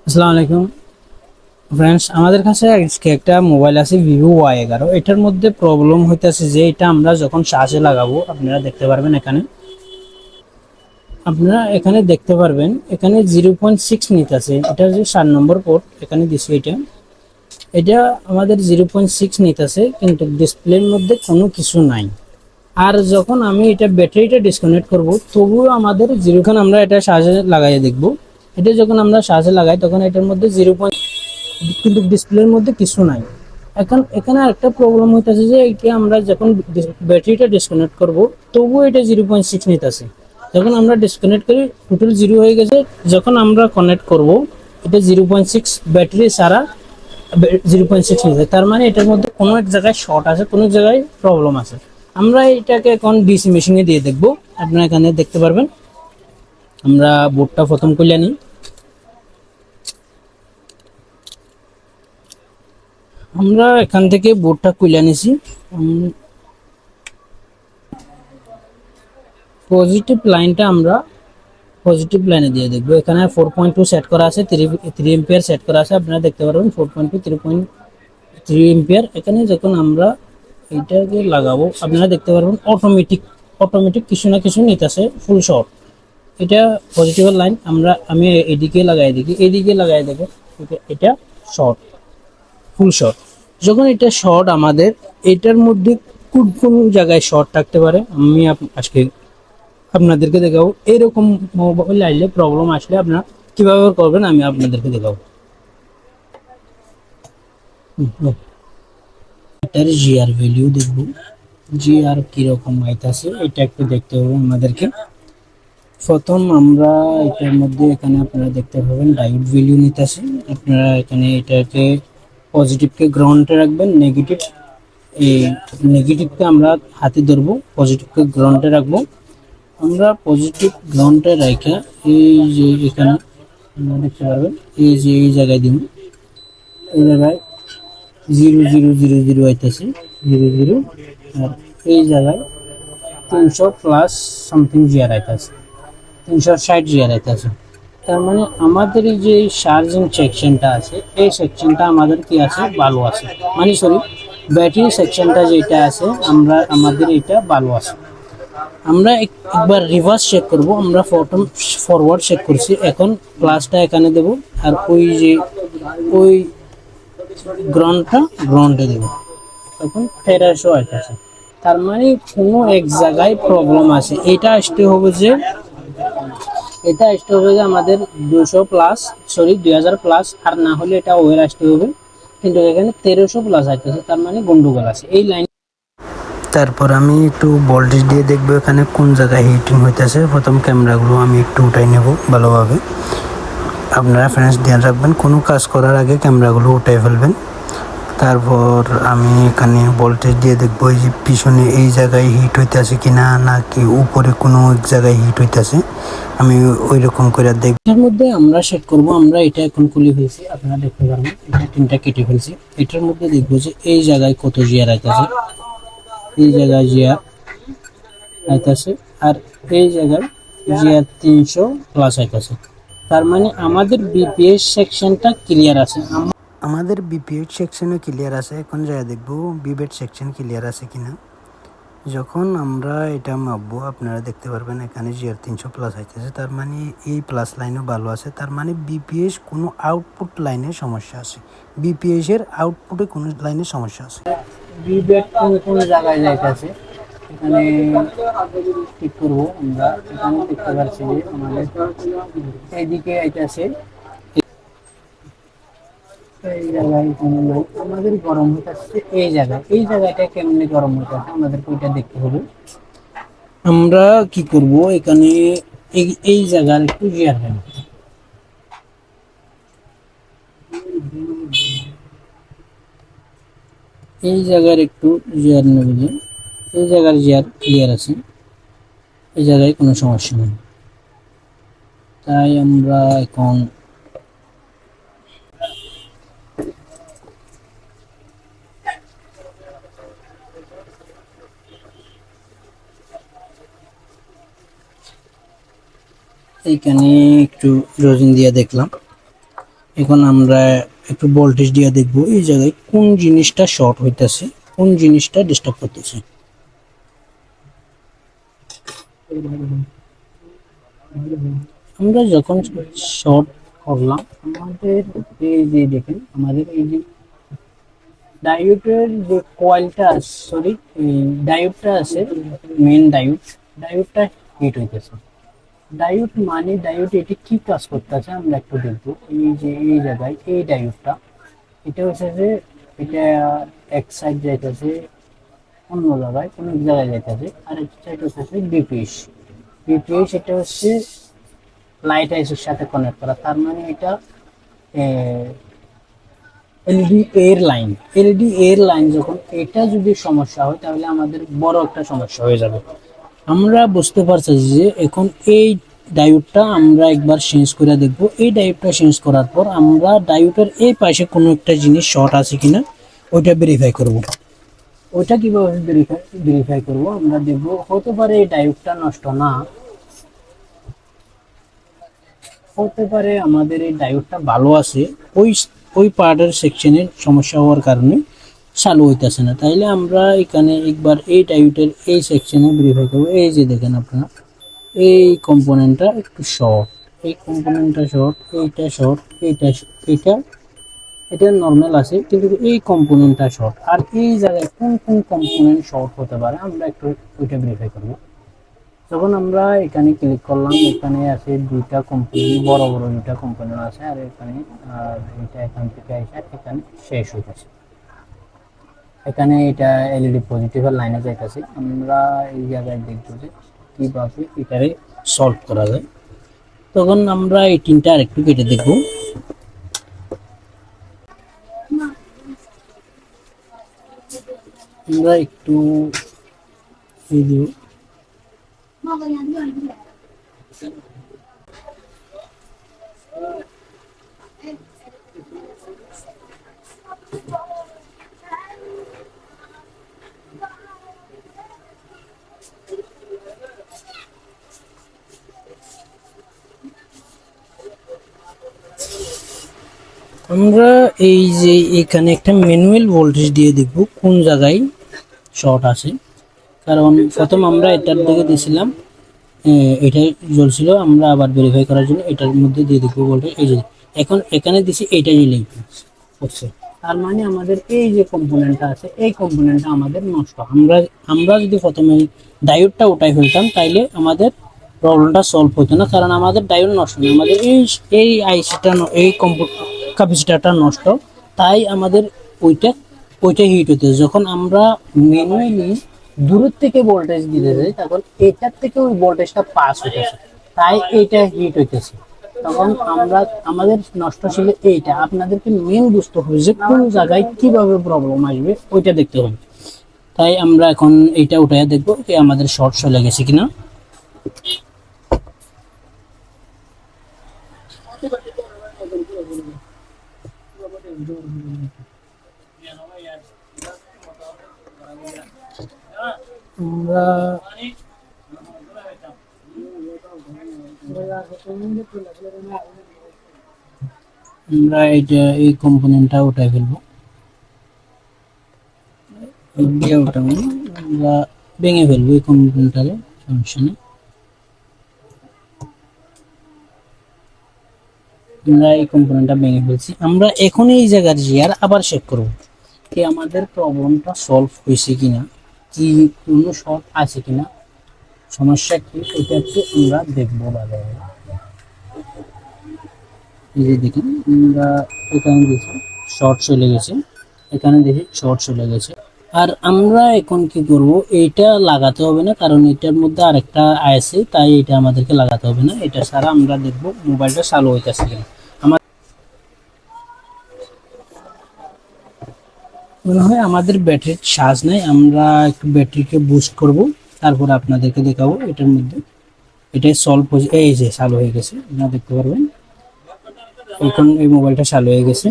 আসসালামু আলাইকুম ফ্রেন্ডস, আমাদের কাছে আজকে একটা মোবাইল আছে ভিভো Y11। এটার মধ্যে প্রবলেম হইতেছে যে এটা আমরা যখন চার্জে লাগাবো, আপনারা দেখতে পারবেন এখানে দেখতে পারবেন এখানে 0.6 নিতেছে। এটা যে 7 নম্বর পোর্ট এখানে দিছি। এটা এটা আমাদের 0.6 নিতেছে, কিন্তু ডিসপ্লের মধ্যে কোনো কিছু নাই। আর যখন আমি এটা ব্যাটারিটা ডিসকানেক্ট করব, তবুও আমাদের যখন আমরা এটা চার্জে লাগাই দেখব, এটা যখন আমরা চার্জে লাগাই তখন এটার মধ্যে 0. কিন্তু ডিসপ্লের মধ্যে কিছু নাই। এখন এখানে একটা প্রবলেম হইতেছে যে এটা আমরা যখন ব্যাটারিটা ডিসকানেক্ট করব, তবুও এটা 0.6 নিতেছে। যখন আমরা ডিসকানেক্ট করি টোটাল 0 হয়ে গেছে। যখন আমরা কানেক্ট করব, এটা 0.6 ব্যাটারি ছাড়া 0.6 নিতে। তার মানে এটার মধ্যে কোনো এক জায়গায় শর্ট আছে, কোনো এক জায়গায় প্রবলেম আছে। আমরা এটাকে এখন ডিসি মেশিনে দিয়ে দেখব। আপনারা এখানে দেখতে পারবেন। আমরা বোর্ডটা প্রথম খুলে নিই। আমরা এখান থেকে বোর্ডটা খুলে নিছি। পজিটিভ লাইনটা আমরা পজিটিভ লাইনে দিয়ে দেখবো। এখানে 4.2 সেট করা আছে, 3 এম্পিয়ার সেট করা আছে। আপনারা দেখতে পারবেন 4.2 3.3 এম্পিয়ার। এখানে যখন আমরা এইটাকে লাগাবো, আপনারা দেখতে পারবেন অটোমেটিক কিছু না কিছু নিতেছে ফুল শর্ট। এটা পজিটিভ লাইন। আমি এদিকে লাগাই দেখি, এদিকে লাগাই দেখো, এটা শর্ট, ফুল শর্ট। যখন এটা শর্ট, আমাদের এটার মধ্যে কোন কোন জায়গায় শর্ট থাকতে পারে আমি আজকে আপনাদেরকে দেখাবো। এরকম মোবাইল আইলে প্রবলেম আসলে আপনারা কিভাবে করবেন আমি আপনাদেরকে দেখাবো। এটার জিআর ভ্যালু দেখবো, জিআর কিরকম আইতাছে এটা একটু দেখতে হবে আমাদেরকে। প্রথম আমরা এটার মধ্যে এখানে আপনারা দেখতে পাবেন ডায়োড ভ্যালু নিতেছে। আপনারা এখানে এটাকে পজিটিভকে গ্রাউন্ডে রাখবেন, এই নেগেটিভকে আমরা হাতে ধরবো, পজিটিভকে গ্রাউন্ডে রাখবো। আমরা পজিটিভ গ্রাউন্ডে রাখা এই যে এখানে আপনারা দেখতে পারবেন, এই যে এই জায়গায় দিন, এই জায়গায় 0 0 0 0 আইতেছে, 0 0। আর এই জায়গায় 300 প্লাস সামথিং জিয়ার আইতেছে, 360 জিয়ার আইতেছে। তার মানে আমাদের এই যে চার্জিং সেকশনটা আছে, এই সেকশনটা আমাদের কি আছে, ভালো আছে। মানে সরি, ব্যাটারি সেকশনটা যেটা আছে আমাদের এটা ভালো আছে। আমরা একবার রিভার্স চেক করব। আমরা প্রথম ফরওয়ার্ড চেক করছি, এখন প্লাসটা এখানে দেব, আর ওই গ্রাউন্ডে দেব, তখন 1300 আসতেছে। তার মানে কোনো এক জায়গায় প্রবলেম আছে। এটা আসতে হবে যে আমাদের 200 প্লাস, সরি 2000 প্লাস, আর না হলে এটা ওয়ের আসতে হবে। কিন্তু এখানে 1300 প্লাস আসতেছে, তার মানে গন্ডগোল আছে এই লাইন। তারপর আমি একটু ভোল্টেজ দিয়ে দেখবো এখানে কোন জায়গায় হিটিং হইতেছে। প্রথম ক্যামেরাগুলো আমি একটু উঠাই নেব ভালোভাবে। আপনারা ফ্রেন্ডস ধ্যান রাখবেন, কোনো কাজ করার আগে ক্যামেরাগুলো উঠাই ফেলবেন। তারপর আমি এখানে ভোল্টেজ দিয়ে দেখবো এই যে পিছনে এই জায়গায় হিট হইতেছে কিনা, নাকি উপরে কোনো এক জায়গায় হিট হইতেছে। আমি ওই রকম করে দেখব। এটার মধ্যে আমরা সেট করব। আমরা এটা এখন খুলে ফেলছি, আপনারা দেখতে পারবেন এটা তিনটা কেটে ফেলছি। এটার মধ্যে দেখবো যে এই জায়গায় কত জিয়ার আইতেছে, এই জায়গায় জিয়ার আইতাছে, আর এই জায়গায় জিআর 300 প্লাস আইতাছে। তার মানে আমাদের বিপিএস সেকশনটা ক্লিয়ার আছে। আমাদের বিপিএস সেকশনে ক্লিয়ার আছে। এখন যা দেখব বিবেট সেকশন ক্লিয়ার আছে কিনা। যখন আমরা এটা মাপবো, আপনারা দেখতে পারবেন এখানে জিআর 300 প্লাস আইতেছে। তার মানে এই প্লাস লাইনও ভালো আছে। তার মানে বিপিএস কোনো আউটপুট লাইনে সমস্যা আছে, বিপিএস এর আউটপুটে কোনো লাইনে সমস্যা আছে। বিবেট কোন জায়গায় যাইতেছে এখানে ঠিক করবো। আমরা এখানে দেখতে পাচ্ছি যে আমাদের এইদিকে আইতেছে, এই জায়গায় কোনো নাই। আমাদের গরম হইতেছে এই জায়গাটা কেমনি গরম হইতেছে আমাদেরকে ওইটা দেখতে হবে। আমরা কি করব, এখানে এই জায়গার একটু জিয়ার নেব, এই জায়গার একটু জিয়ার নেব। যে এই জায়গার জিয়ার ক্লিয়ার আছে, এই জায়গায় কোনো সমস্যা নেই। তাই আমরা এখন এইখানে একটু রোজিন দিয়ে দেখলাম, এখন আমরা একটু ভোল্টেজ দিয়ে দেখবো এই জায়গায় কোন জিনিসটা শর্ট হইতেছে, কোন জিনিসটা ডিস্টার্ব করতেছে। আমরা যখন শর্ট করলাম আমাদের এই যে দেখেন আমাদের এই যে ডায়োডের যে কয়েলটা, সরি ডায়োডটা আছে, মেন ডায়োডটা হিট হইতেছে। ডায়োড মানে ডায়োড এটি কি কাজ করতেছে আমরা একটু দেখবো। এই যে এই জায়গায় এই ডায়োডটা, এটা হচ্ছে যে এটা এক সাইড যাইতেছে অন্য জায়গায়, কোন এক জায়গায় যাইতেছে, আর একটা সাইড হচ্ছে বিপিএস। বিপিএস এটা হচ্ছে লাইট আইসের সাথে কানেক্ট করা, তার মানে এটা এলইডি এর লাইন। এলইডি এর লাইন যখন এটা যদি সমস্যা হয় তাহলে আমাদের বড় একটা সমস্যা হয়ে যাবে। আমরা বুঝতে পারছি যে এখন এই ডায়োডটা আমরা একবার চেঞ্জ করে দেখব। এই ডায়োডটা চেঞ্জ করার পর আমরা ডায়োডের এই পাশে কোনো একটা জিনিস শর্ট আছে কিনা ওইটা ভেরিফাই করব। ওইটা কিভাবে ভেরিফাই করব আমরা দেখব। হতে পারে এই ডায়োডটা নষ্ট না, হতে পারে আমাদের এই ডায়োডটা ভালো আছে, ওই ওই পার্টের সেকশনের সমস্যা হওয়ার কারণে চালু হইতেছে না। তাইলে আমরা এখানে একবার এই ডায়োডের এই সেকশনে ভেরিফাই করব। এই যে দেখেন আপনারা এই কম্পোনেন্টটা একটু শর্ট, এই কম্পোনেন্টটা শর্ট, এইটা শর্ট, এটা এটা নর্মাল আছে, কিন্তু এই কম্পোনেন্টটা শর্ট। আর এই জায়গায় কোন কোন কম্পোনেন্ট শর্ট হতে পারে আমরা একটু ওইটা ভেরিফাই করব। যখন আমরা এখানে ক্লিক করলাম, এখানে আছে দুইটা কম্পোনেন্ট, বড় বড় দুইটা কম্পোনেন্ট আছে, আর এখানে আর এটা এখান থেকে এসে এখানে শেষ হইতেছে। এখানে এটা এলইডি পজিটিভের লাইনে যাইতেছে। আমরা এই জায়গায় দেখবো যে কিভাবে এটারে সলভ করা যায়। তখন আমরা এই তিনটা আরেকটু কেটে দেখবো। আমরা একটু এই যে আমরা এই যে এখানে একটা ম্যানুয়াল ভোল্টেজ দিয়ে দেখব কোন জায়গায় শর্ট আছে। কারণ প্রথম আমরা এটার দিকে দিয়েছিলাম, এটাই জ্বলছিল, আমরা আবার ভেরিফাই করার জন্য এটার মধ্যে দিয়ে দেখবো ভোল্টেজ। এই যে এখন এখানে দিছি এইটাই রিলেট করছে, তার মানে আমাদের এই যে কম্পোনেন্টটা আছে এই কম্পোনেন্টটা আমাদের নষ্ট। আমরা আমরা যদি প্রথমে ডায়োডটা উঠাই ফেলতাম তাইলে আমাদের প্রবলেমটা সলভ হতো না, কারণ আমাদের ডায়োড নষ্ট না, আমাদের এই এই আইসিটা এই ক্যাপাসিটারটা নষ্ট। তাই আমাদের ওইটা ওইটা হিট হতে, যখন আমরা ম্যানুয়ালি দূরের থেকে ভোল্টেজ দিতে যাই তখন এটার থেকে ওই ভোল্টেজটা পাস হইতেছে, তাই এইটা হিট হইতেছে। তখন আমরা আমাদের নষ্ট ছিল এইটা। আপনাদেরকে মেন বুঝতে হবে যে কোন জায়গায় কিভাবে প্রবলেম আসবে ওইটা দেখতে হবে। তাই আমরা এখন এইটা উঠাইয়া দেখবো যে আমাদের শর্ট চলে গেছে কিনা। আমরা আমরা এইটা এই কম্পোনেন্টটা উঠাই ফেলবো। আমরা ভেঙে ফেলবো এই কম্পোনেন্টটারে, সমস্যা নেই। আমরা এই কম্পোনেন্টটা ভেঙে ফেলছি। আমরা এখন এই জায়গার জিয়ার আবার চেক করবো কি আমাদের প্রবলেমটা সলভ হয়েছে কিনা, কি কোনো শর্ট আছে কিনা, সমস্যা কি, এটা একটু আমরা দেখবো বাজারে। এই যে দেখুন আমরা এখানে দেখি শর্ট চলে গেছে, এখানে দেখি শর্ট চলে গেছে। আর আমরা এখন কি করব, এইটা লাগাতে হবে না, কারণ এটার মধ্যে আরেকটা আছে, তাই এটা আমাদেরকে লাগাতে হবে না। এটা ছাড়া আমরা দেখবো মোবাইলটা চালু হইতেছে কিনা। আমার মনে হয় আমাদের ব্যাটারির চার্জ নেই, আমরা একটু ব্যাটারিকে বুস্ট করব, তারপর আপনাদেরকে দেখাবো এটার মধ্যে এটাই সলভ হয়ে। এই যে চালু হয়ে গেছে, আপনারা দেখতে পারবেন এখন এই মোবাইলটা চালু হয়ে গেছে।